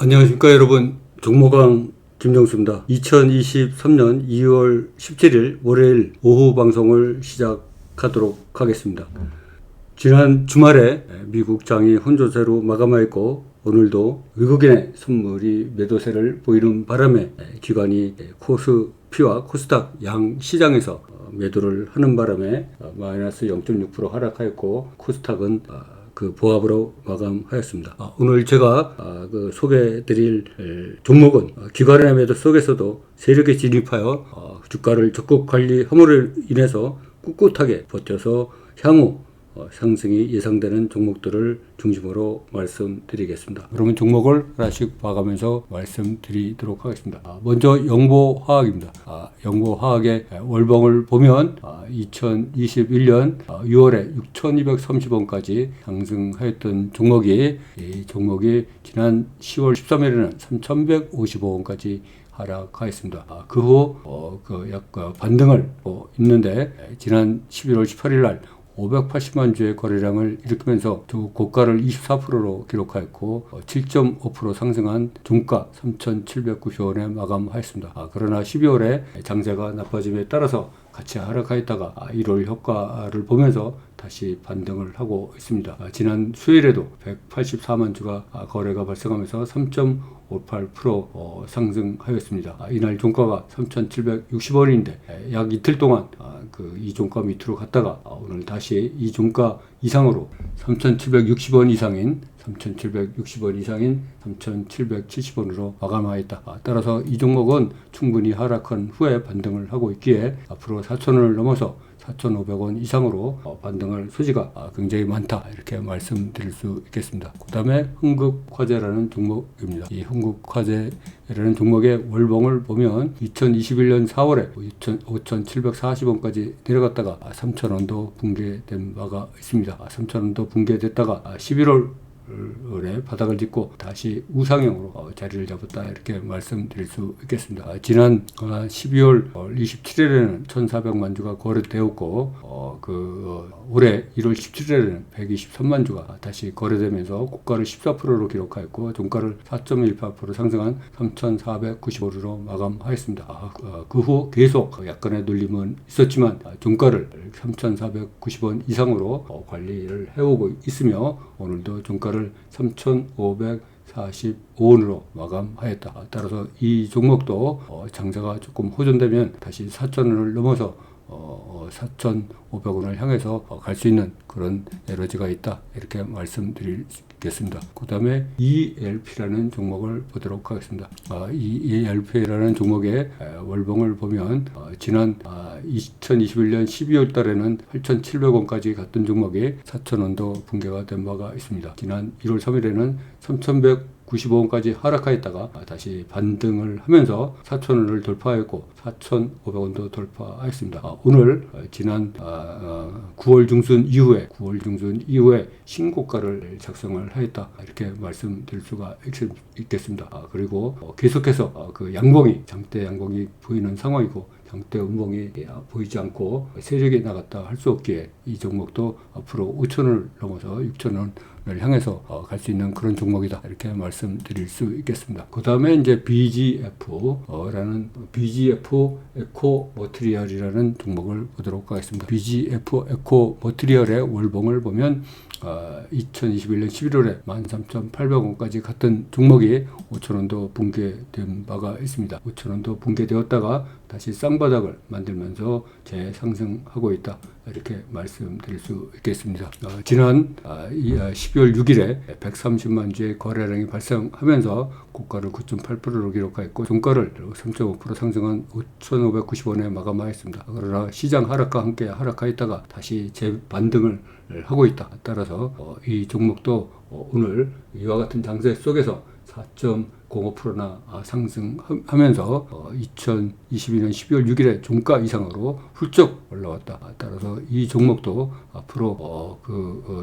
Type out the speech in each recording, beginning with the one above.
안녕하십니까 여러분, 종목왕 김정수입니다. 2023년 2월 17일 월요일 오후 방송을 시작하도록 하겠습니다. 지난 주말에 미국 장이 혼조세로 마감하였고, 오늘도 외국인의 선물이 매도세를 보이는 바람에 기관이 코스피와 코스닥 양 시장에서 매도를 하는 바람에 마이너스 0.6% 하락하였고, 코스닥은 그 보합으로 마감하였습니다. 오늘 제가 소개해드릴 종목은 기관의 매도 속에서도 세력에 진입하여 주가를 적극 관리함으로 인해서 꿋꿋하게 버텨서 향후 상승이 예상되는 종목들을 중심으로 말씀드리겠습니다. 그러면 종목을 하나씩 봐가면서 말씀드리도록 하겠습니다. 먼저 영보화학입니다. 영보화학의 월봉을 보면 2021년 6월에 6,230원까지 상승하였던 종목이, 이 종목이 지난 10월 13일에는 3,155원까지 하락하였습니다. 그 후 약간 반등을 있는데, 지난 11월 18일 날 580만 주의 거래량을 일으키면서 두 고가를 24%로 기록하였고 7.5% 상승한 종가 3,790원에 마감하였습니다. 그러나 12월에 장세가 나빠짐에 따라서 같이 하락하였다가 1월 효과를 보면서 다시 반등을 하고 있습니다. 지난 수요일에도 184만 주가 거래가 발생하면서 3.58% 상승하였습니다. 이날 종가가 3,760원인데 약 이틀 동안 이 종가 밑으로 갔다가 오늘 다시 이 종가 이상으로 3,760원 이상인 3,770원 이상인 3,770원으로 마감하였다. 따라서 이 종목은 충분히 하락한 후에 반등을 하고 있기에 앞으로 4,000원을 넘어서 4,500원 이상으로 반등할 소지가 굉장히 많다, 이렇게 말씀드릴 수 있겠습니다. 그 다음에 흥국화재라는 종목입니다. 이 흥국화재라는 종목의 월봉을 보면 2021년 4월에 5,740원까지 내려갔다가 3,000원도 붕괴된 바가 있습니다. 3,000원도 붕괴됐다가 11월 에 바닥을 짚고 다시 우상향으로 자리를 잡았다, 이렇게 말씀드릴 수 있겠습니다. 지난 12월 27일에는 1,400만 주가 거래되었고, 올해 1월 17일에는 123만 주가 다시 거래되면서 고가를 14%로 기록하였고 종가를 4.18% 상승한 3,495원으로 마감하였습니다. 그 후 계속 약간의 눌림은 있었지만 종가를 3,490원 이상으로 관리를 해오고 있으며, 오늘도 종가를 3,545원으로 마감하였다. 따라서 이 종목도 장세가 조금 호전되면 다시 4,000원을 넘어서 4,500원을 향해서 갈 수 있는 그런 에너지가 있다, 이렇게 말씀드리겠습니다. 그 다음에 ELP라는 종목을 보도록 하겠습니다. 이 ELP라는 종목의 월봉을 보면 지난 2021년 12월 달에는 8,700원까지 갔던 종목이 4,000원도 붕괴가 된 바가 있습니다. 지난 1월 3일에는 3,195원까지 하락하였다가 다시 반등을 하면서 4,000원을 돌파했고 4,500원도 돌파했습니다. 오늘 지난 9월 중순 이후에 신고가를 작성을 하였다, 이렇게 말씀드릴 수가 있겠습니다. 그리고 계속해서 장대 양봉이 보이는 상황이고 장대 음봉이 보이지 않고 세력이 나갔다 할 수 없기에 이 종목도 앞으로 5,000원을 넘어서 6,000원을 향해서 갈 수 있는 그런 종목이다, 이렇게 말씀드릴 수 있겠습니다. 그 다음에 이제 BGF라는 BGF 에코 머티리얼이라는 종목을 보도록 하겠습니다. BGF 에코 머티리얼의 월봉을 보면 2021년 11월에 13,800원까지 갔던 종목이 5,000원도 붕괴된 바가 있습니다. 5,000원도 붕괴되었다가 다시 쌍바닥을 만들면서 재상승하고 있다, 이렇게 말씀드릴 수 있겠습니다. 지난 12월 6일에 130만 주의 거래량이 발생하면서 고가를 9.8%로 기록하였고 종가를 3.5% 상승한 5,590원에 마감하였습니다. 그러나 시장 하락과 함께 하락하였다가 다시 재반등을 하고 있다. 따라서 이 종목도 오늘 이와 같은 장세 속에서 4.0% 0.05%나 상승하면서 2022년 12월 6일에 종가 이상으로 훌쩍 올라왔다. 따라서 이 종목도 앞으로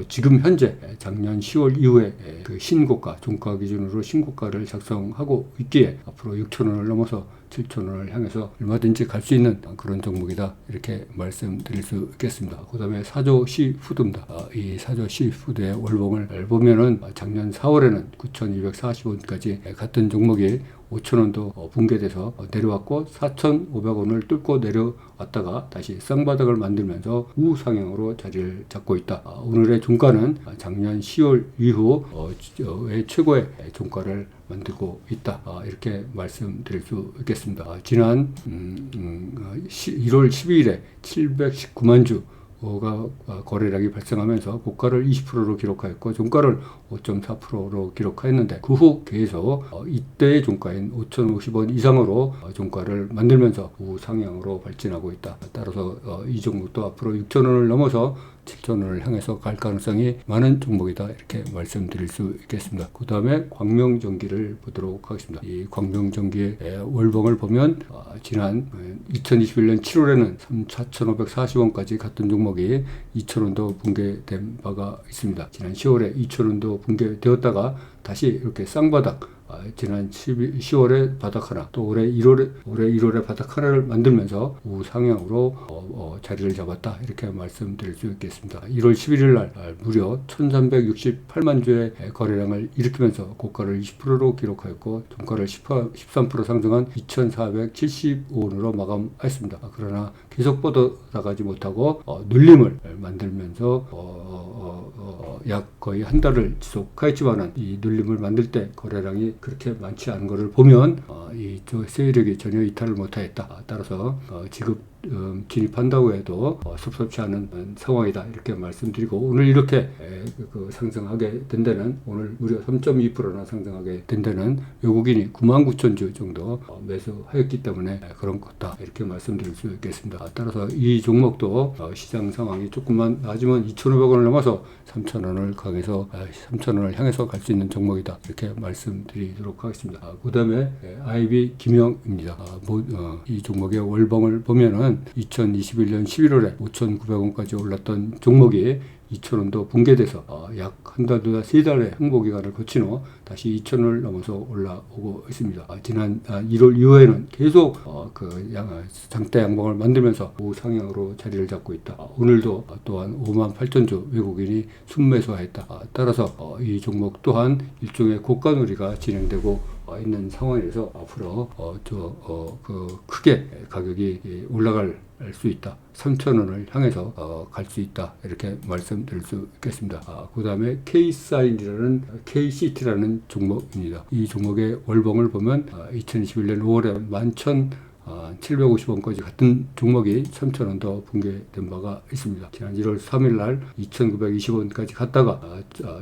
지금 현재 작년 10월 이후에 그 신고가, 종가 기준으로 신고가를 작성하고 있기에 앞으로 6,000원을 넘어서 7,000원을 향해서 얼마든지 갈 수 있는 그런 종목이다, 이렇게 말씀드릴 수 있겠습니다. 그 다음에 사조 시푸드입니다. 이 사조 시푸드의 월봉을 보면은 작년 4월에는 9,240원까지 갔던 종목이 5,000원도 붕괴돼서 내려왔고 4,500원을 뚫고 내려왔다가 다시 쌍바닥을 만들면서 우상향으로 자리를 잡고 있다. 오늘의 종가는 작년 10월 이후의 최고의 종가를 만들고 있다, 이렇게 말씀드릴 수 있겠습니다. 지난 1월 12일에 719만 주 가 거래량이 발생하면서 고가를 20%로 기록하였고 종가를 5.4%로 기록하였는데 그 후 계속 이때의 종가인 5,050원 이상으로 종가를 만들면서 우상향으로 발전하고 있다. 따라서 이 종목도 앞으로 6,000원을 넘어서 7,000원을 향해서 갈 가능성이 많은 종목이다, 이렇게 말씀드릴 수 있겠습니다. 그 다음에 광명전기를 보도록 하겠습니다. 이 광명전기의 월봉을 보면 지난 2021년 7월에는 4,540원까지 갔던 종목이 2,000원도 붕괴된 바가 있습니다. 지난 10월에 2,000원도 붕괴되었다가 다시 이렇게 쌍바닥, 지난 10월에 바닥 하나, 또 올해 1월에 바닥 하나를 만들면서 우상향으로 자리를 잡았다, 이렇게 말씀드릴 수 있겠습니다. 1월 11일 날 무려 1,368만 주의 거래량을 일으키면서 고가를 20%로 기록하였고 종가를 13% 상승한 2,475원으로 마감했습니다. 그러나 계속 뻗어나가지 못하고 눌림을 만들면서 약 거의 한 달을 지속하였지만은 이 눌림을 만들 때 거래량이 그렇게 많지 않은 것을 보면 이 세력이 전혀 이탈을 못하였다. 따라서 진입한다고 해도 섭섭치 않은 상황이다, 이렇게 말씀드리고, 오늘 이렇게 상승하게 된 데는, 오늘 무려 3.2%나 상승하게 된 데는 외국인이 99,000주 정도 매수하였기 때문에 그런 것다, 이렇게 말씀드릴 수 있겠습니다. 따라서 이 종목도 시장 상황이 조금만 나아지면 2,500원을 넘어서 3,000원을 강해서 3,000원을 향해서 갈 수 있는 종목이다, 이렇게 말씀드리도록 하겠습니다. 그 다음에 IB 김영입니다. 이 종목의 월봉을 보면은 2021년 11월에 5,900원까지 올랐던 종목이 2,000원도 붕괴돼서 약 한 달, 두 달, 세 달의 항복 기간을 거친 후 다시 2,000원을 넘어서 올라오고 있습니다. 지난 1월 이후에는 계속 장대 양봉을 만들면서 우상향으로 자리를 잡고 있다. 오늘도 또한 58,000주 외국인이 순매수하였다. 따라서 이 종목 또한 일종의 고가놀이가 진행되고 있는 상황에서 앞으로 크게 가격이 올라갈 수 있다. 3,000원을 향해서 갈 수 있다, 이렇게 말씀드릴 수 있겠습니다. 그 다음에 KCT라는 종목입니다. 이 종목의 월봉을 보면 2021년 5월에 11,750원까지 같은 종목이 3,000원 더 붕괴된 바가 있습니다. 지난 1월 3일 날 2,920원까지 갔다가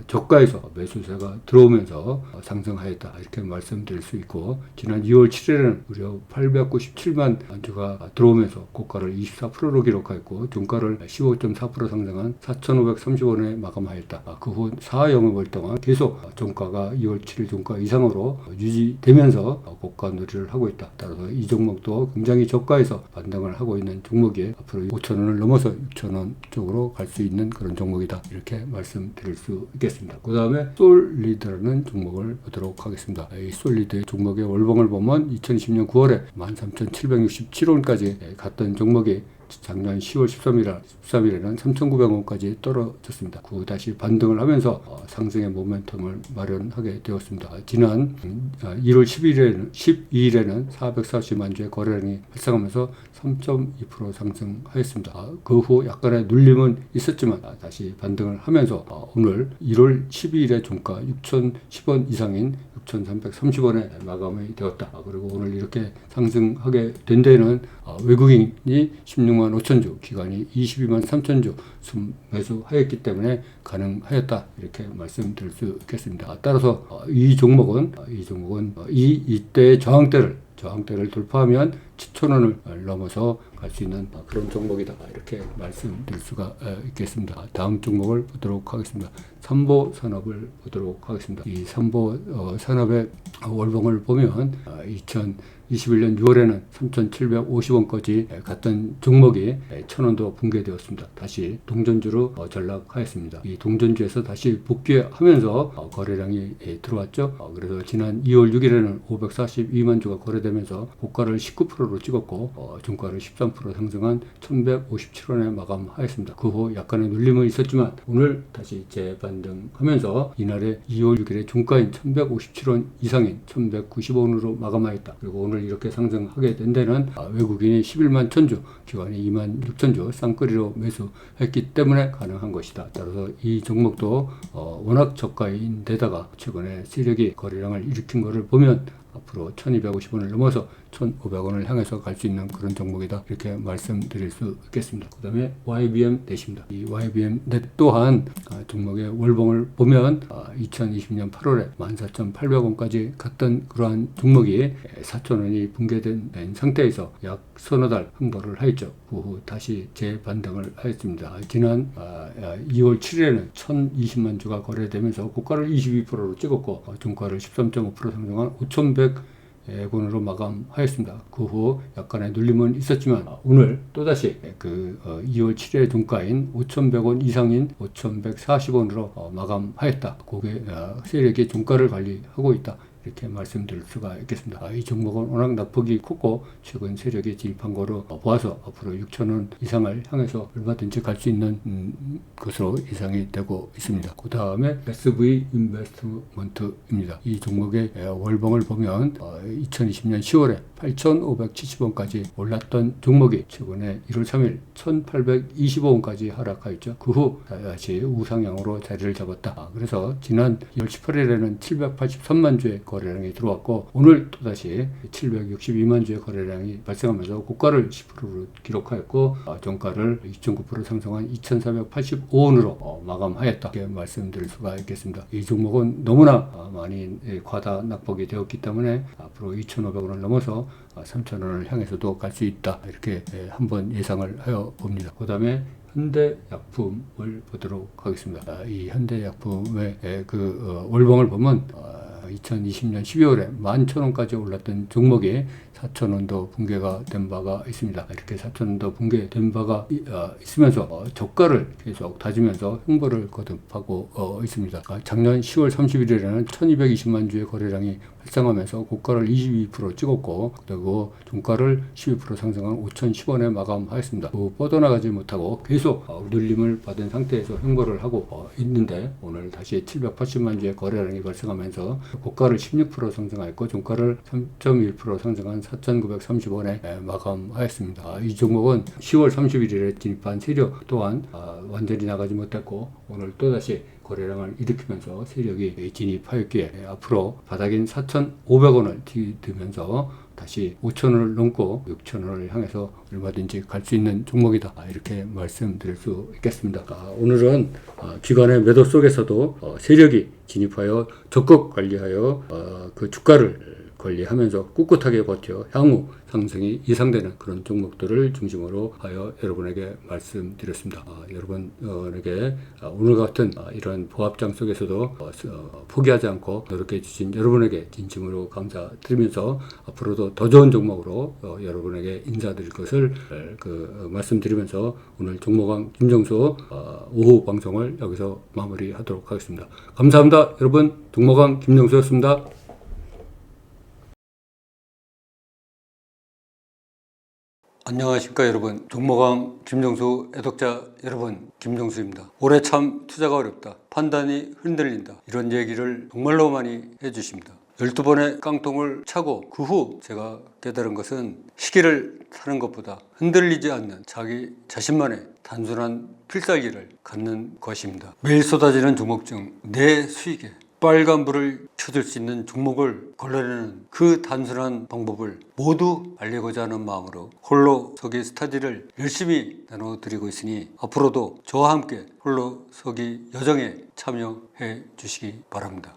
저가에서 매수세가 들어오면서 상승하였다, 이렇게 말씀드릴 수 있고, 지난 2월 7일에는 무려 897만 주가 들어오면서 고가를 24%로 기록하였고 종가를 15.4% 상승한 4,530원에 마감하였다. 그 후 4영업월 동안 계속 종가가 2월 7일 종가 이상으로 유지되면서 고가 놀이를 하고 있다. 따라서 이 종목도 굉장히 저가에서 반등을 하고 있는 종목이 앞으로 5,000원을 넘어서 6,000원 쪽으로 갈 수 있는 그런 종목이다, 이렇게 말씀드릴 수 있겠습니다. 그 다음에 솔리드라는 종목을 보도록 하겠습니다. 이 솔리드 종목의 월봉을 보면 2020년 9월에 13,767원까지 갔던 종목이 작년 10월 13일에는 3,900원까지 떨어졌습니다. 그 다시 반등을 하면서 상승의 모멘텀을 마련하게 되었습니다. 지난 1월 12일에는 440만 주의 거래량이 발생하면서 3.2% 상승하였습니다. 그 후 약간의 눌림은 있었지만 다시 반등을 하면서 오늘 1월 12일에 종가 6,010원 이상인 6,330원에 마감이 되었다. 그리고 오늘 이렇게 상승하게 된 데는 외국인이 16만 5천 주, 기관이 22만 3천 주 매수하였기 때문에 가능하였다, 이렇게 말씀드릴 수 있겠습니다. 따라서 이 종목은 이때의 저항대를 돌파하면 7,000원을 넘어서 갈 수 있는 그런 종목이다, 이렇게 말씀드릴 수가 있겠습니다. 다음 종목을 보도록 하겠습니다. 삼보 산업을 보도록 하겠습니다. 이 삼보 산업의 월봉을 보면 2021년 6월에는 3,750원까지 갔던 종목이 1,000원도 붕괴되었습니다. 다시 동전주로 전락하였습니다. 이 동전주에서 다시 복귀하면서 거래량이 들어왔죠. 그래서 지난 2월 6일에는 542만 주가 거래되면서 고가를 19%로 찍었고 종가를 13% 상승한 1,157원에 마감하였습니다. 그 후 약간의 눌림은 있었지만 오늘 다시 재반등하면서 이날의 2월 6일에 종가인 1,157원 이상인 1,190원으로 마감하였다. 그리고 오늘 이렇게 상승하게 된 데는 외국인이 11만 천주, 기관이 2만 6천 주 쌍끌이로 매수했기 때문에 가능한 것이다. 따라서 이 종목도 워낙 저가인 데다가 최근에 세력이 거래량을 일으킨 것을 보면 앞으로 1,250원을 넘어서 1,500원을 향해서 갈 수 있는 그런 종목이다, 이렇게 말씀드릴 수 있겠습니다. 그 다음에 YBM 넷입니다. 이 YBM 넷 또한 종목의 월봉을 보면 2020년 8월에 14,800원까지 갔던 그러한 종목이 4,000원이 붕괴된 상태에서 약 서너 달 흥보를 하였죠. 그 후 다시 재반등을 하였습니다. 지난 2월 7일에는 1,020만 주가 거래되면서 고가를 22%로 찍었고 종가를 13.5% 상승한 5,100원으로 마감하였습니다. 그 후 약간의 눌림은 있었지만 오늘 또다시 2월 7일 종가인 5,100원 이상인 5,140원으로 마감하였다. 고객 세력이 종가를 관리하고 있다, 이렇게 말씀드릴 수가 있겠습니다. 이 종목은 워낙 낙폭이 컸고 최근 세력이 진입한 거로 보아서 앞으로 6,000원 이상을 향해서 얼마든지 갈 수 있는 것으로 예상이 되고 있습니다. 그 다음에 SV 인베스트먼트입니다. 이 종목의 월봉을 보면 2020년 10월에 8,570원까지 올랐던 종목이 최근에 1월 3일 1,825원까지 하락하였죠. 그 후 다시 우상향으로 자리를 잡았다. 그래서 지난 2월 18일에는 783만 주의 거래량이 들어왔고 오늘 또다시 762만 주의 거래량이 발생하면서 고가를 10%로 기록하였고 종가를 2.9% 상승한 2,485원으로 마감하였다, 이렇게 말씀드릴 수가 있겠습니다. 이 종목은 너무나 많이 과다 낙폭이 되었기 때문에 앞으로 2,500원을 넘어서 3,000원을 향해서도 갈 수 있다, 이렇게 한번 예상을 하여 봅니다. 그 다음에 현대약품을 보도록 하겠습니다. 이 현대약품의 월봉을 보면 2020년 12월에 11,000원까지 올랐던 종목이 4,000원도 붕괴가 된 바가 있습니다. 이렇게 4,000원도 붕괴된 바가 있으면서 저가를 계속 다지면서 횡보를 거듭하고 있습니다. 작년 10월 31일에는 1,220만 주의 거래량이 발생하면서 고가를 22% 찍었고 그리고 종가를 12% 상승한 5,010원에 마감하였습니다. 뻗어나가지 못하고 계속 눌림을 받은 상태에서 횡보를 하고 있는데 오늘 다시 780만 주의 거래량이 발생하면서 고가를 16% 상승하였고 종가를 3.1% 상승한 4,930원에 마감하였습니다. 이 종목은 10월 31일에 진입한 세력 또한 완전히 나가지 못했고 오늘 또다시 거래량을 일으키면서 세력이 진입하였기에 앞으로 바닥인 4,500원을 디디면서 다시 5,000원을 넘고 6,000원을 향해서 얼마든지 갈 수 있는 종목이다, 이렇게 말씀드릴 수 있겠습니다. 오늘은 기관의 매도 속에서도 세력이 진입하여 적극 관리하여 그 주가를 관리하면서 꿋꿋하게 버텨 향후 상승이 예상되는 그런 종목들을 중심으로 하여 여러분에게 말씀드렸습니다. 여러분에게 오늘 같은 이런 보합장 속에서도 포기하지 않고 노력해 주신 여러분에게 진심으로 감사드리면서 앞으로도 더 좋은 종목으로 여러분에게 인사드릴 것을 말씀드리면서 오늘 종목왕 김정수 오후 방송을 여기서 마무리하도록 하겠습니다. 감사합니다. 여러분, 종목왕 김정수였습니다. 안녕하십니까 여러분, 종목왕 김정수 애독자 여러분, 김정수입니다. 올해 참 투자가 어렵다, 판단이 흔들린다, 이런 얘기를 정말로 많이 해주십니다. 12번의 깡통을 차고 그 후 제가 깨달은 것은 시기를 타는 것보다 흔들리지 않는 자기 자신만의 단순한 필살기를 갖는 것입니다. 매일 쏟아지는 종목 중 내 수익에 빨간불을 켜줄 수 있는 종목을 걸러내는 그 단순한 방법을 모두 알리고자 하는 마음으로 홀로 서기 스타디를 열심히 나눠드리고 있으니 앞으로도 저와 함께 홀로 서기 여정에 참여해 주시기 바랍니다.